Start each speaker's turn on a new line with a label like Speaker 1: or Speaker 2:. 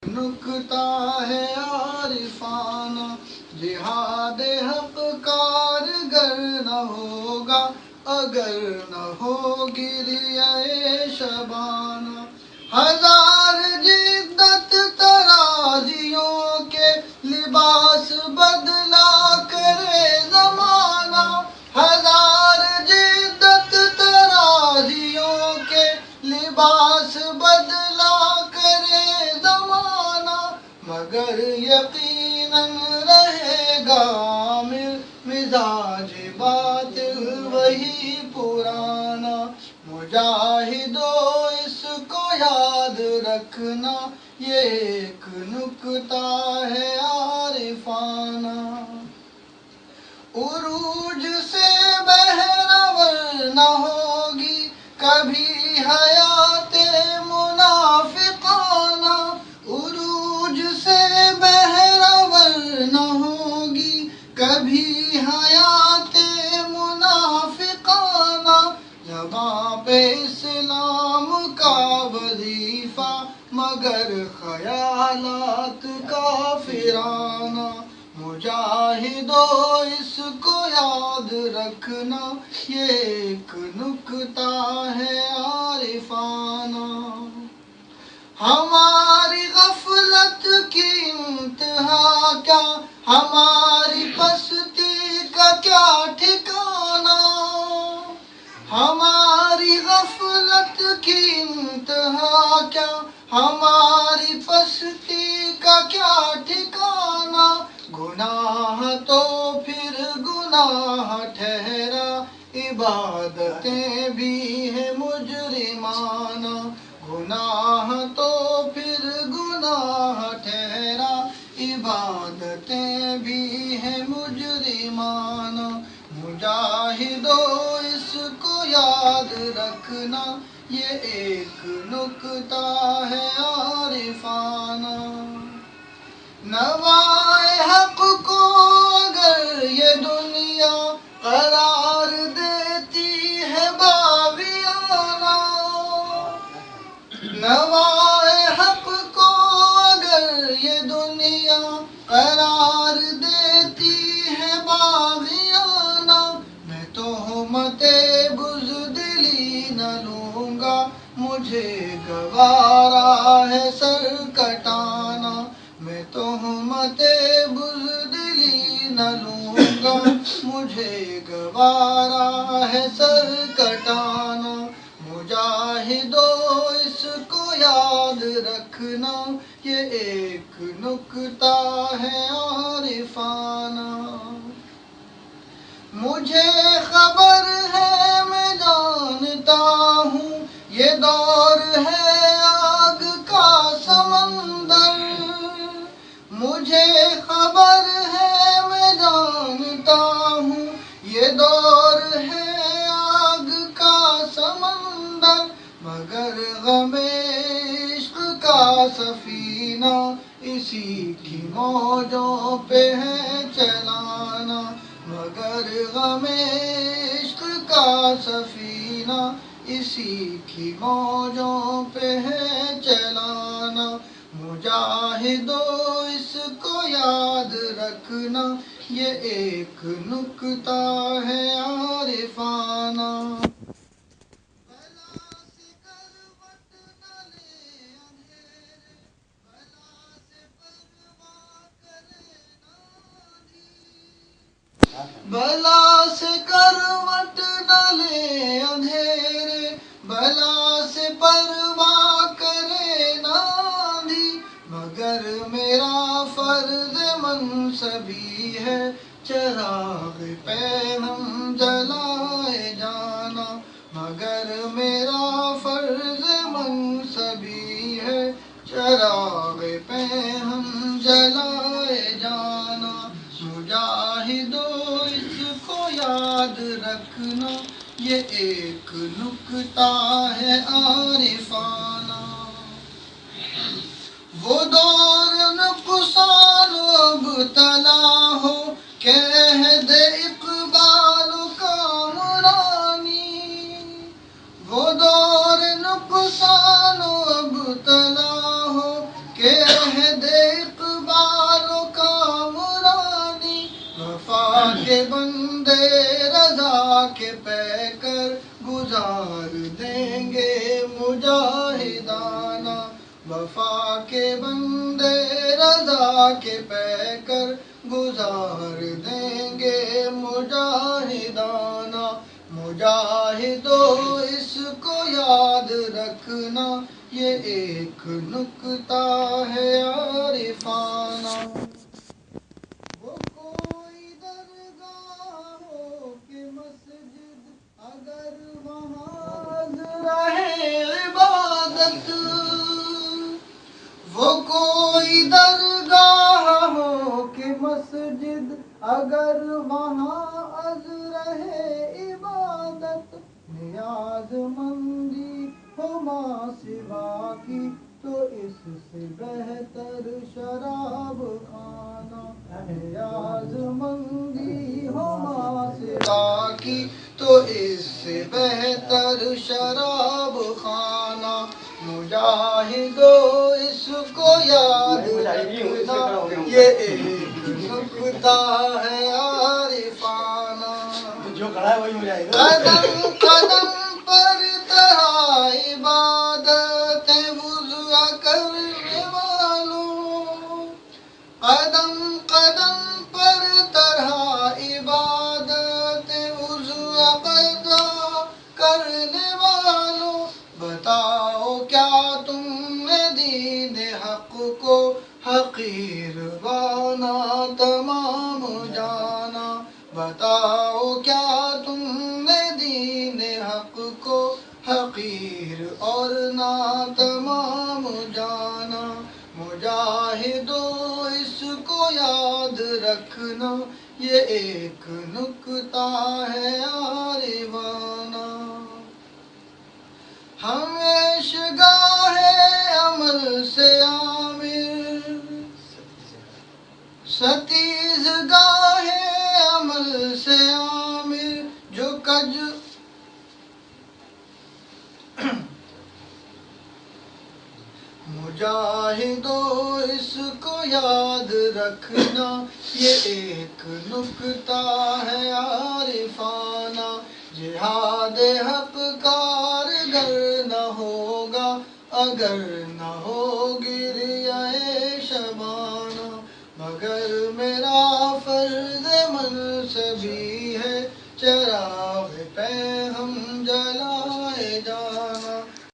Speaker 1: نکتا ہے عارفانہ، جہاد حق کارگر نہ ہوگا اگر نہ ہو گریہ شبانہ۔ ہزار جدت ترازیوں کے لباس بدلا کرے زمانہ، ہزار جدت ترازیوں کے لباس بدلا کرے زمانہ، مگر یقیناً رہے گا مزاج باطل وہی پرانا۔ مجاہدو اس کو یاد رکھنا، یہ ایک نکتہ ہے عارفانہ۔ عروج سے بہرور نہ ہوگی کبھی حیات منافقانہ، عروج سے بہرور نہ ہوگی کبھی حیات منافقانہ۔ زباں پہ اسلام کا وظیفہ مگر خیالات کافرانہ۔ مجاہدو اس کو یاد رکھنا، یہ ایک نکتہ ہے عارفانہ۔ ہماری غفلت کی انتہا کیا، ہماری پستی کا کیا ٹھکانہ، ہماری غفلت کی انتہا کیا، ہماری پستی کا کیا ٹھکانہ۔ گناہ تو پھر گناہ ٹھہرا، عبادتیں بھی ہیں مجرمانہ، گناہ تو پھر گناہ ٹھہرا، عبادتیں بھی ہیں مجرمانہ۔ مجاہدو اس کو یاد رکھنا، یہ ایک نکتہ ہے عارفانہ۔ نوائے حق کو اگر یہ دنیا قرار دیتی ہے باغیانہ، نوائے حق کو اگر یہ دنیا قرار دیتی ہے باغیانہ، میں تہمت بزدلی نہ لوں گا، مجھے گوارا ہے سر کٹانا، میں تہمت بزدلی نہ لوں گا، مجھے گوارا ہے سر کٹانا۔ مجاہدو اس کو یاد رکھنا، یہ ایک نکتہ ہے عارفانہ۔ مجھے خبر ہے میں جانتا ہوں، یہ دور ہے آگ کا سمندر، مجھے خبر ہے میں جانتا ہوں، یہ دور ہے آگ کا سمندر، مگر غم عشق کا سفینہ اسی کی موجوں پہ ہے چلانا، مگر غم عشق کا سفینہ اسی کی موجوں پہ ہے چلانا۔ مجاہدو اس کو یاد رکھنا، یہ ایک نکتہ ہے عارفانہ۔ بلا سے کروٹ نہ لے اندھیرے، بلا سے پرواہ کرے نہ آندھی، مگر میرا فرض منصبی ہے چراغ پہ ہم جلائے جانا، مگر میرا فرض منصبی ہے چراغ پہ ہم جلائے جانا۔ مجاہدو اس کو یاد رکھنا، یہ ایک نکتہ ہے عارفانہ۔ وہ دور نقصان ابتلا ہو کہ عہد اقبال کامرانی، وہ دور نقصان ابتلا ہو کہ کے بندے رضا کے پہ کر گزار دیں گے مجاہدانہ مجاہدو اس کو یاد رکھنا یہ ایک نکتہ ہے عارفانہ وہ کوئی درگاہ ہو کہ مسجد اگر وہاں رہے عبادت وہ کوئی درگاہ ہو کہ مسجد اگر وہاں از رہے عبادت نیاز مندی ہو ماں سوا کی تو اس سے بہتر شراب خانہ نیاز مندی ہو ماں سوا کی تو اس سے بہتر شراب خانہ مجاہدو اس کو یاد رکھنا یہ ایک نکتہ ہے عارفانہ قدم قدم پر تہا عبادتیں وضو کرنے والوں قدم قدم پر تہا عبادتیں وضو کرنے والوں بتاؤ کیا تم نے دین حق کو حقیر بانا تمام جانا بتاؤ کیا تم نے دین حق کو حقیر اور نہ تمام جانا مجاہدو اس کو یاد رکھنا یہ ایک نکتہ ہے عارفانہ ہمیشہ گاہ عمل سے عامر ستیز گاہ عمل سے عامر جو کج مجاہدو اس کو یاد رکھنا یہ ایک نکتہ ہے عارفانہ جہاد حق کارگر نہ ہوگا اگر نہ ہوگی ریائے شبانہ مگر میرا فرض منصبی